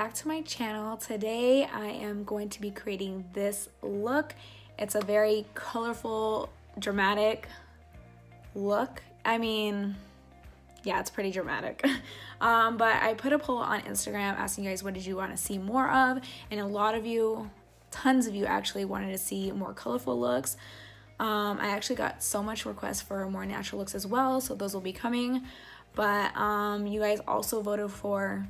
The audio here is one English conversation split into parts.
back to my channel. Today I am going to be creating this look. It's a very colorful, dramatic look. I mean, yeah, it's pretty dramatic. But I put a poll on Instagram asking you guys what did you want to see more of, and a lot of you, tons of you actually wanted to see more colorful looks. I actually got so much requests for more natural looks as well, so those will be coming. But you guys also voted for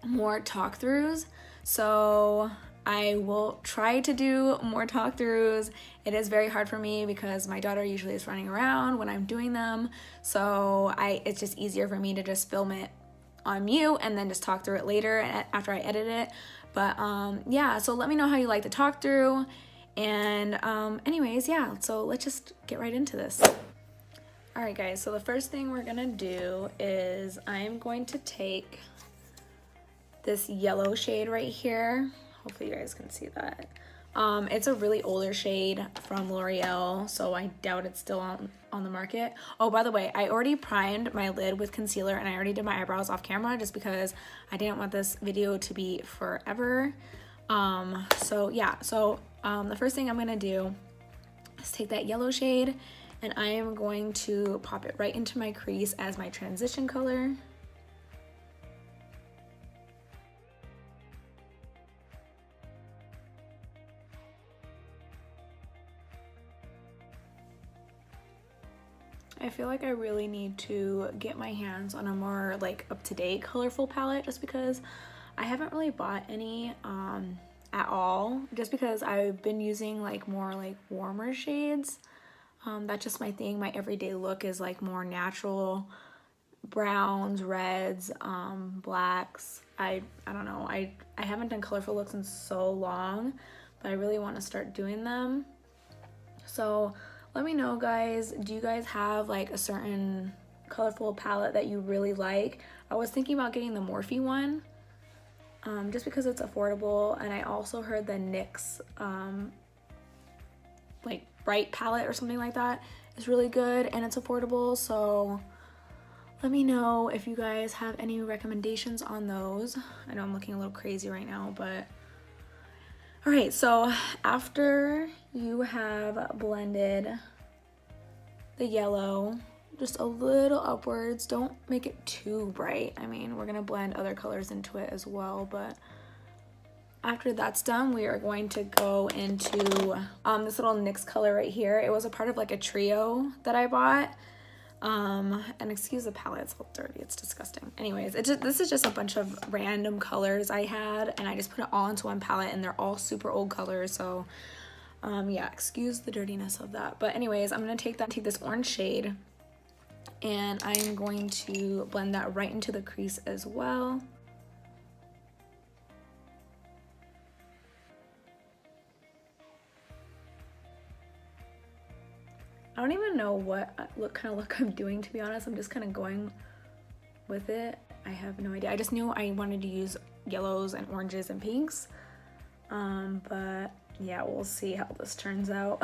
more talk throughs, so I will try to do more talk throughs. It is very hard for me because my daughter usually is running around when I'm doing them, so it's just easier for me to just film it on mute and then just talk through it later after I edit it. But yeah, so let me know how you like the talk through. And anyways, yeah, so let's just get right into this. All right, guys, so the first thing we're gonna do is I'm going to take this yellow shade right here. Hopefully you guys can see that. It's a really older shade from L'Oreal, so I doubt it's still on the market. Oh, by the way, I already primed my lid with concealer and I already did my eyebrows off camera just because I didn't want this video to be forever. So yeah, so the first thing I'm gonna do is take that yellow shade and I am going to pop it right into my crease as my transition color. I feel like I really need to get my hands on a more like up-to-date colorful palette just because I haven't really bought any at all, just because I've been using like more like warmer shades. That's just my thing. My everyday look is like more natural browns, reds, blacks. I don't know. I haven't done colorful looks in so long, but I really want to start doing them. So let me know, guys, do you guys have like a certain colorful palette that you really like? I was thinking about getting the Morphe one, just because it's affordable, and I also heard the NYX like bright palette or something like that is really good and it's affordable. So let me know if you guys have any recommendations on those. I know I'm looking a little crazy right now, but all right, so after you have blended the yellow just a little upwards, don't make it too bright. I mean, we're gonna blend other colors into it as well, but after that's done, we are going to go into this little NYX color right here. It was a part of like a trio that I bought. And excuse the palette, it's all dirty, it's disgusting. Anyways, this is just a bunch of random colors I had, and I just put it all into one palette, and they're all super old colors, so yeah, excuse the dirtiness of that. But anyways, I'm gonna take this orange shade, and I'm going to blend that right into the crease as well. I don't even know what kind of look I'm doing, to be honest. I'm just kind of going with it. I have no idea. I just knew I wanted to use yellows and oranges and pinks. But yeah, we'll see how this turns out.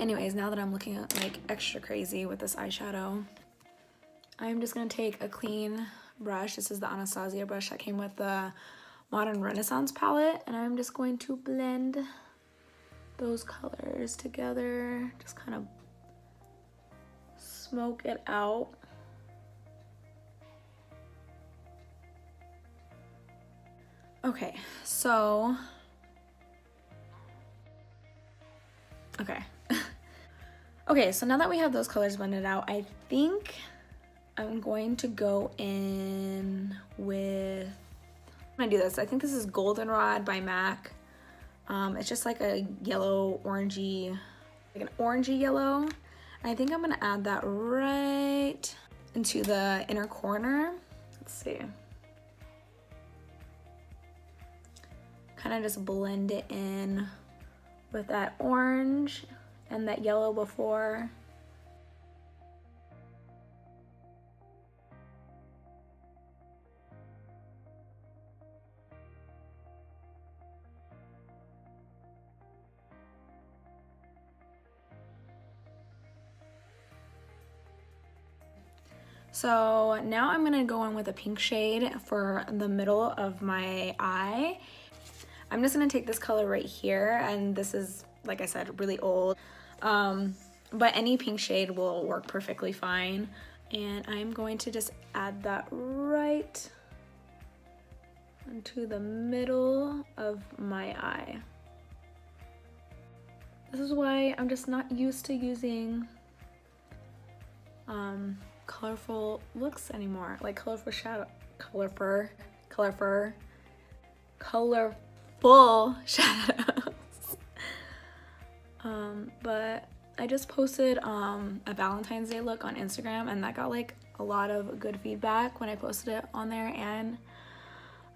Anyways, now that I'm looking at like extra crazy with this eyeshadow, I'm just gonna take a clean brush. This is the Anastasia brush that came with the Modern Renaissance palette, and I'm just going to blend those colors together, just kind of smoke it out. Okay, so okay, so now that we have those colors blended out, I think I'm going to go in with, I'm gonna do this. I think this is Goldenrod by MAC. It's just like a yellow, orangey, like an orangey yellow. And I think I'm gonna add that right into the inner corner. Let's see. Kind of just blend it in with that orange and that yellow before. So now I'm gonna go in with a pink shade for the middle of my eye. I'm just gonna take this color right here, and this is, like I said, really old. But any pink shade will work perfectly fine. And I'm going to just add that right into the middle of my eye. This is why I'm just not used to using colorful looks anymore, like colorful shadows. But I just posted a Valentine's Day look on Instagram, and that got like a lot of good feedback when I posted it on there, and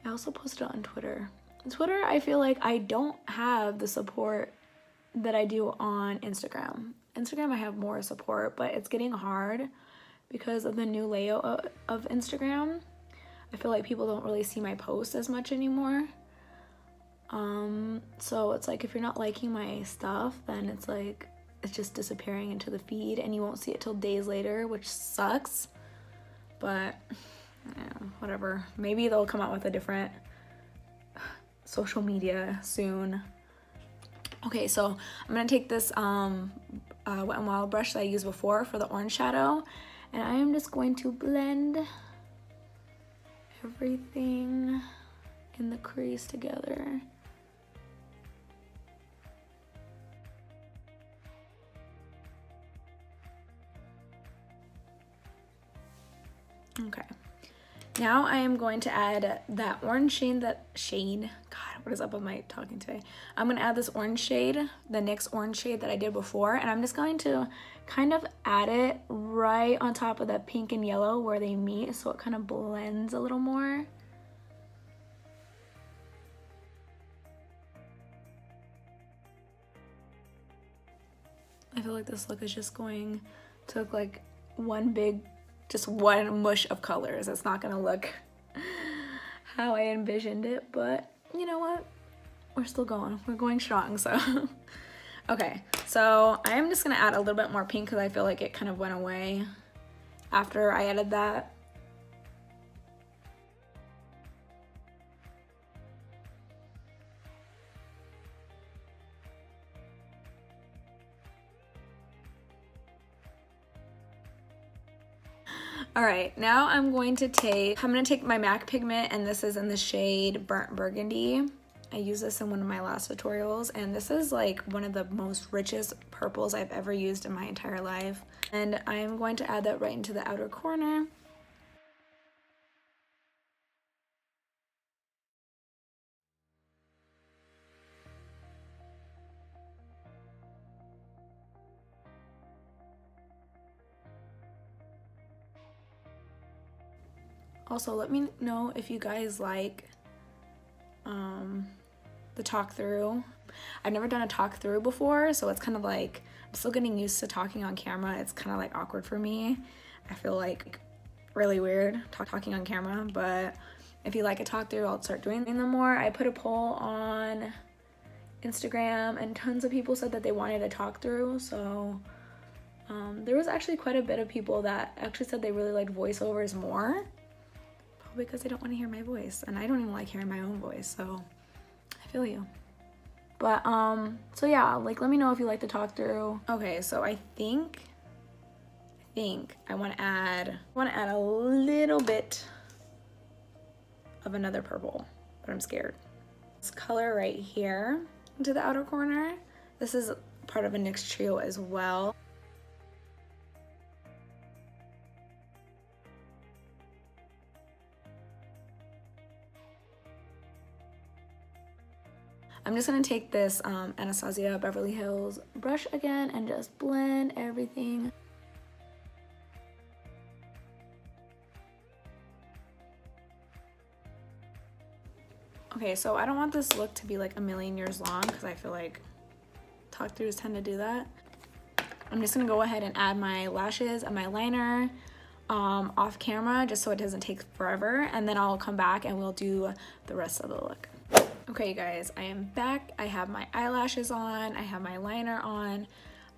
I also posted it on Twitter. Twitter, I feel like I don't have the support that I do on Instagram. Instagram, I have more support, but it's getting hard because of the new layout of Instagram. I feel like people don't really see my posts as much anymore. So it's like if you're not liking my stuff, then it's like it's just disappearing into the feed, and you won't see it till days later, which sucks. But yeah, whatever. Maybe they'll come out with a different social media soon. Okay, so I'm gonna take this Wet n Wild brush that I used before for the orange shadow, and I am just going to blend everything in the crease together. Okay, now I am going to add that orange shade, God, what is up with my talking today? I'm gonna add this orange shade, the NYX orange shade that I did before, and I'm just going to kind of add it right on top of the pink and yellow where they meet, so it kind of blends a little more. I feel like this look is just going to look like one mush of colors. It's not gonna look how I envisioned it, but you know what? We're still going. We're going strong, so. Okay, so I'm just gonna add a little bit more pink because I feel like it kind of went away after I added that. All right, now I'm gonna take my MAC pigment, and this is in the shade Burnt Burgundy. I used this in one of my last tutorials, and this is like one of the most richest purples I've ever used in my entire life. And I'm going to add that right into the outer corner. Also, let me know if you guys like the talk through. I've never done a talk through before, so it's kind of like I'm still getting used to talking on camera. It's kind of like awkward for me. I feel like really weird talking on camera, but if you like a talk through, I'll start doing them more. I put a poll on Instagram, and tons of people said that they wanted a talk through, so there was actually quite a bit of people that actually said they really liked voiceovers more, probably because they don't want to hear my voice, and I don't even like hearing my own voice, so I feel you. But so yeah, like let me know if you like the talk through. Okay, so I think I want to add a little bit of another purple, but I'm scared. This color right here into the outer corner. This is part of a NYX trio as well. I'm just gonna take this Anastasia Beverly Hills brush again and just blend everything. Okay, so I don't want this look to be like a million years long because I feel like talk throughs tend to do that. I'm just gonna go ahead and add my lashes and my liner off camera just so it doesn't take forever, and then I'll come back and we'll do the rest of the look. Okay guys, I am back. I have my eyelashes on, I have my liner on.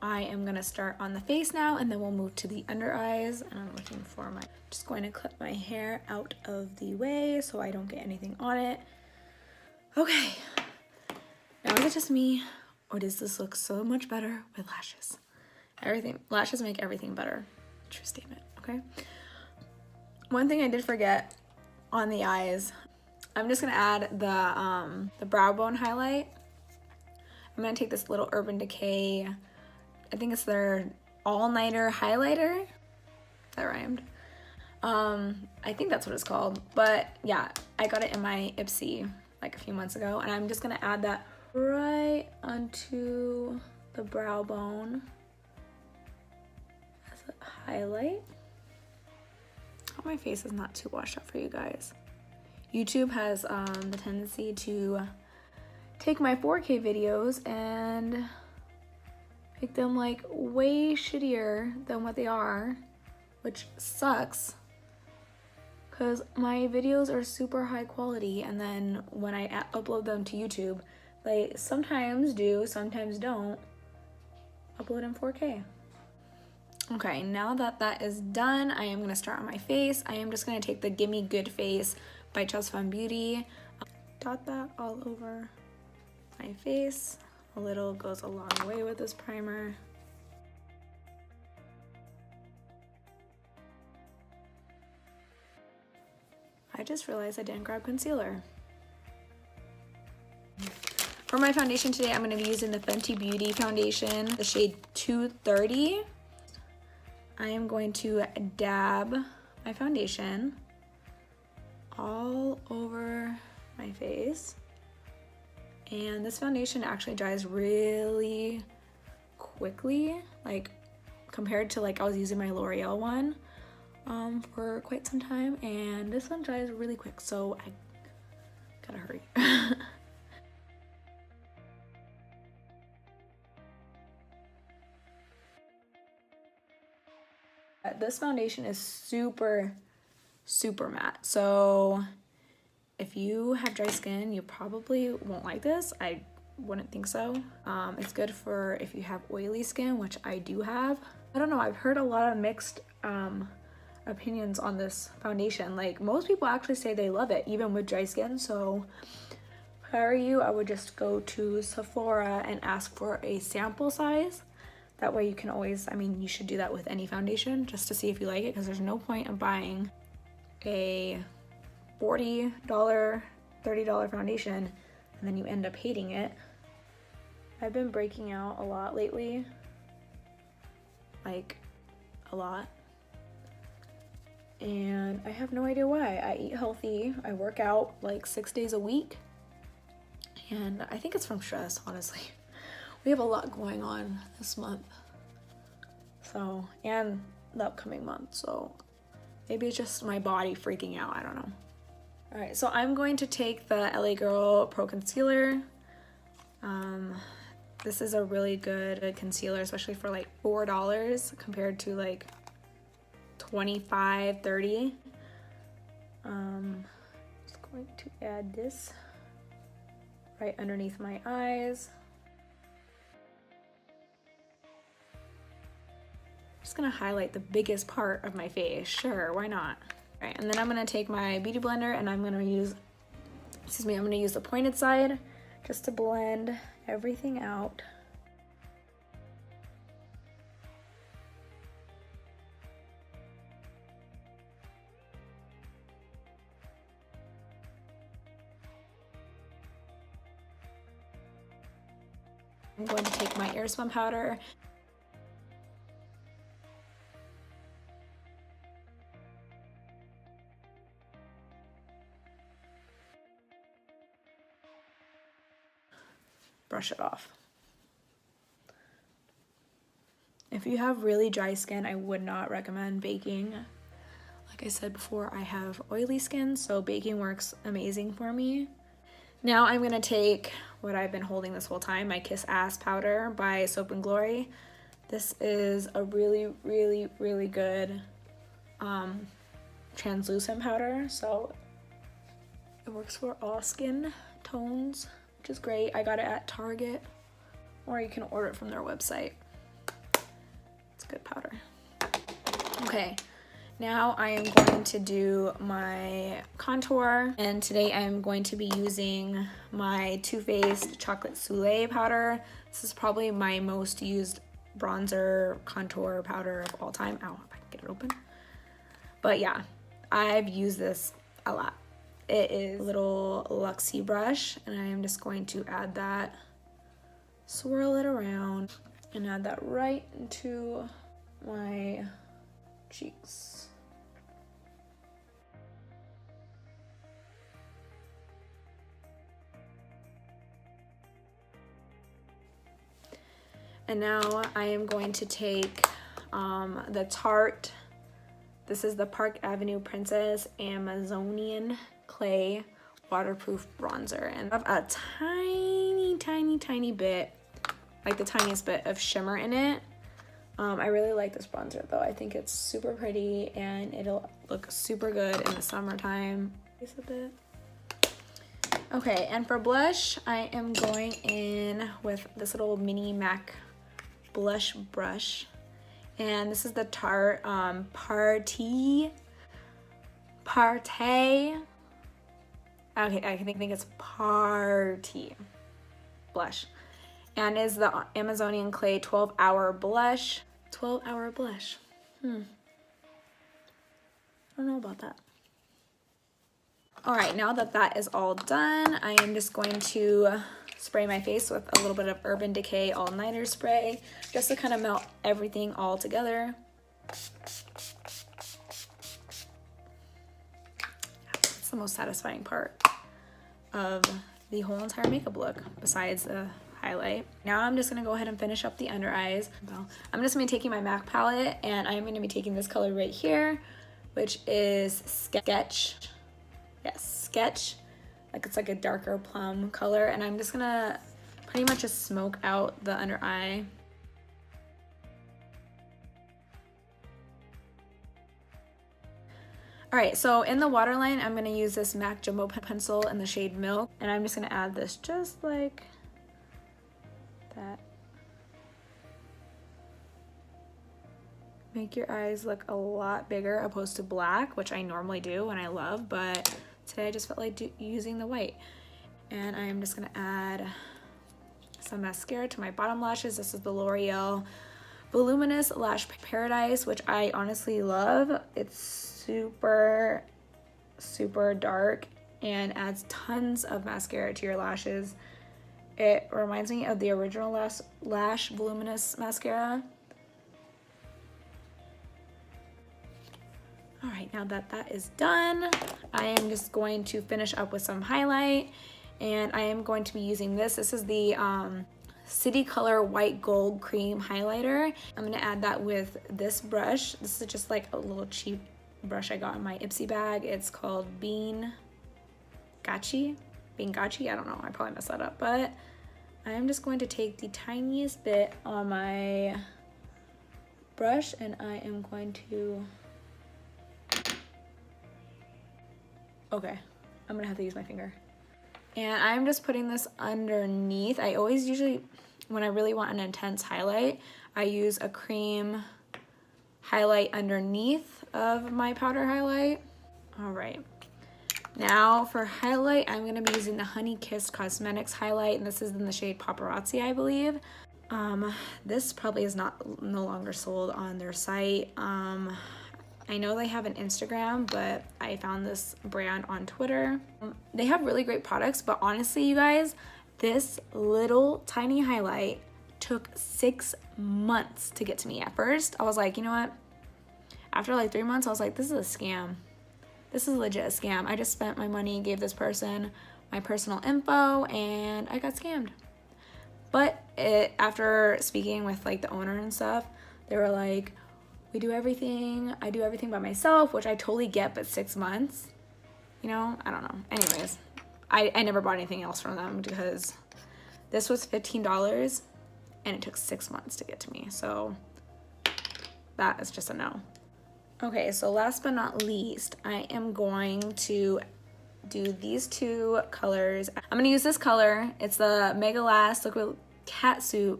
I am gonna start on the face now, and then we'll move to the under eyes. And I'm looking for my, just going to clip my hair out of the way so I don't get anything on it. Okay, now is it just me, or does this look so much better with lashes? Lashes make everything better. True statement, okay? One thing I did forget on the eyes, I'm just gonna add the brow bone highlight. I'm gonna take this little Urban Decay, I think it's their all-nighter highlighter. That rhymed. I think that's what it's called, but yeah, I got it in my Ipsy like a few months ago, and I'm just gonna add that right onto the brow bone as a highlight. Hope my face is not too washed out for you guys. YouTube has the tendency to take my 4K videos and make them like way shittier than what they are, which sucks because my videos are super high quality, and then when I upload them to YouTube, they sometimes do, sometimes don't upload in 4K. Okay, now that that is done, I am gonna start on my face. I am just gonna take the Gimme Good Face by Just Fun Beauty, dot that all over my face. A little goes a long way with this primer. I just realized I didn't grab concealer. For my foundation today, I'm going to be using the Fenty Beauty foundation, the shade 230. I am going to dab my foundation all over my face. And this foundation actually dries really quickly, like compared to like I was using my L'Oreal one for quite some time, and this one dries really quick, so I gotta hurry. This foundation is super matte, so if you have dry skin, you probably won't like this. I wouldn't think so. It's good for if you have oily skin, which I do have. I don't know, I've heard a lot of mixed opinions on this foundation. Like, most people actually say they love it, even with dry skin. So if I were you, I would just go to Sephora and ask for a sample size. That way you can always, I mean, you should do that with any foundation just to see if you like it, because there's no point in buying a $40, $30 foundation and then you end up hating it. I've been breaking out a lot lately, like a lot, and I have no idea why. I eat healthy, I work out like 6 days a week, and I think it's from stress, honestly. We have a lot going on this month, so, and the upcoming month, so maybe it's just my body freaking out, I don't know. All right, so I'm going to take the LA Girl Pro Concealer. This is a really good concealer, especially for like $4 compared to like $25, $30. Just going to add this right underneath my eyes. Just gonna highlight the biggest part of my face. Sure, why not? All right, and then I'm gonna take my beauty blender and I'm gonna use, I'm gonna use the pointed side just to blend everything out. I'm going to take my Airspun powder. Brush it off. If you have really dry skin, I would not recommend baking. Like I said before, I have oily skin, so baking works amazing for me. Now I'm gonna take what I've been holding this whole time, my Kiss Ass powder by Soap and Glory. This is a really good translucent powder, so it works for all skin tones, which is great. I got it at Target, or you can order it from their website. good powder. Okay, now I am going to do my contour, and today I am going to be using my Too Faced Chocolate Soleil powder. This is probably my most used bronzer contour powder of all time. Ow, if I can get it open. But yeah, I've used this a lot. It is a little Luxie brush, and I am just going to add that, swirl it around, and add that right into my cheeks. And now I am going to take the Tarte, this is the Park Avenue Princess Amazonian Clay Waterproof Bronzer. And I have a tiny bit, like the tiniest bit of shimmer in it. I really like this bronzer though. I think it's super pretty and it'll look super good in the summertime. Just a bit. Okay, and for blush, I am going in with this little mini MAC blush brush, and this is the Tarte Party. Okay, I think it's Party blush, and is the Amazonian Clay 12-hour blush. 12-hour blush. I don't know about that. All right, now that that is all done, I am just going to spray my face with a little bit of Urban Decay All Nighter spray, just to kind of melt everything all together. It's the most satisfying part of the whole entire makeup look, besides the highlight. Now I'm just gonna go ahead and finish up the under eyes. I'm just gonna be taking my MAC palette, and I'm gonna be taking this color right here, which is Sketch. Yes, Sketch. Like it's like a darker plum color, and I'm just gonna pretty much just smoke out the under eye. All right, so in the waterline, I'm gonna use this MAC Jumbo pencil in the shade Milk, and I'm just gonna add this just like that. Make your eyes look a lot bigger opposed to black, which I normally do and I love, but today I just felt like using the white. And I am just gonna add some mascara to my bottom lashes. This is the L'Oreal Voluminous Lash Paradise, which I honestly love. It's super dark and adds tons of mascara to your lashes. It reminds me of the original Lash Voluminous mascara. All right, now that that is done, I am just going to finish up with some highlight, and I am going to be using this. This is the City Color White Gold Cream Highlighter. I'm gonna add that with this brush. This is just like a little cheap brush I got in my Ipsy bag. It's called Bean Gachi. I don't know, I probably messed that up, but I am just going to take the tiniest bit on my brush, and I am going to, okay, I'm gonna have to use my finger. And I'm just putting this underneath. I always usually, when I really want an intense highlight, I use a cream highlight underneath of my powder highlight. All right, now for highlight, I'm gonna be using the Honey Kissed Cosmetics highlight, and this is in the shade Paparazzi, I believe. This probably is no longer sold on their site. I know they have an Instagram, but I found this brand on Twitter. They have really great products, but honestly, you guys, this little tiny highlight took 6 months to get to me. At first, I was like, you know what? After like 3 months, I was like, this is a scam. This is legit a scam. I just spent my money, gave this person my personal info, and I got scammed. But after speaking with like the owner and stuff, they were like, I do everything by myself, which I totally get, but 6 months, you know, I don't know. Anyways, I never bought anything else from them because this was $15 and it took 6 months to get to me. So that is just a no. Okay, so last but not least, I am going to do these two colors. I'm gonna use this color. It's the Mega Last Liquid Catsuit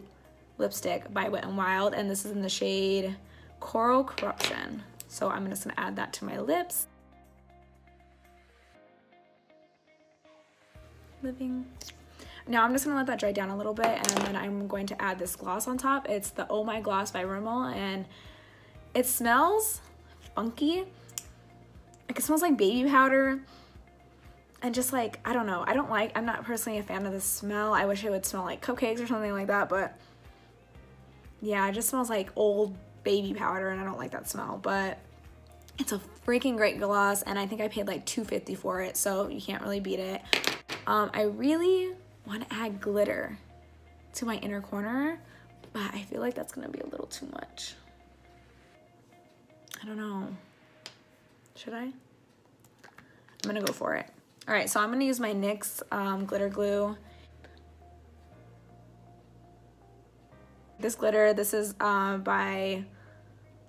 lipstick by Wet n Wild, and this is in the shade Coral Corruption. So I'm just gonna add that to my lips. Now I'm just gonna let that dry down a little bit, and then I'm going to add this gloss on top. It's the Oh My Gloss by Rimmel, and it smells funky. Like, it smells like baby powder, and just like, I don't know, I'm not personally a fan of the smell. I wish it would smell like cupcakes or something like that, but yeah, it just smells like old baby powder, and I don't like that smell. But it's a freaking great gloss, and I think I paid like $2.50 for it, so you can't really beat it. I really want to add glitter to my inner corner, but I feel like that's gonna be a little too much. I don't know. Should I? I'm gonna go for it. All right, so I'm gonna use my NYX glitter glue. This glitter, this is by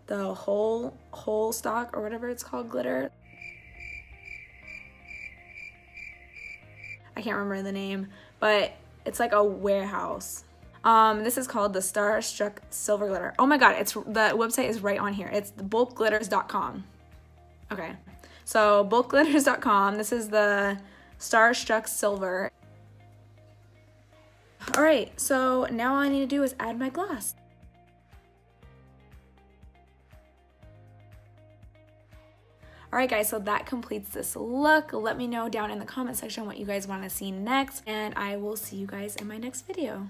the whole stock or whatever it's called, glitter. I can't remember the name, but it's like a warehouse. This is called the Starstruck Silver Glitter. Oh my god, the website is right on here. It's bulkglitters.com. Okay, so bulkglitters.com. This is the Starstruck Silver. All right, so now all I need to do is add my gloss. All right, guys, so that completes this look. Let me know down in the comment section what you guys want to see next, and I will see you guys in my next video.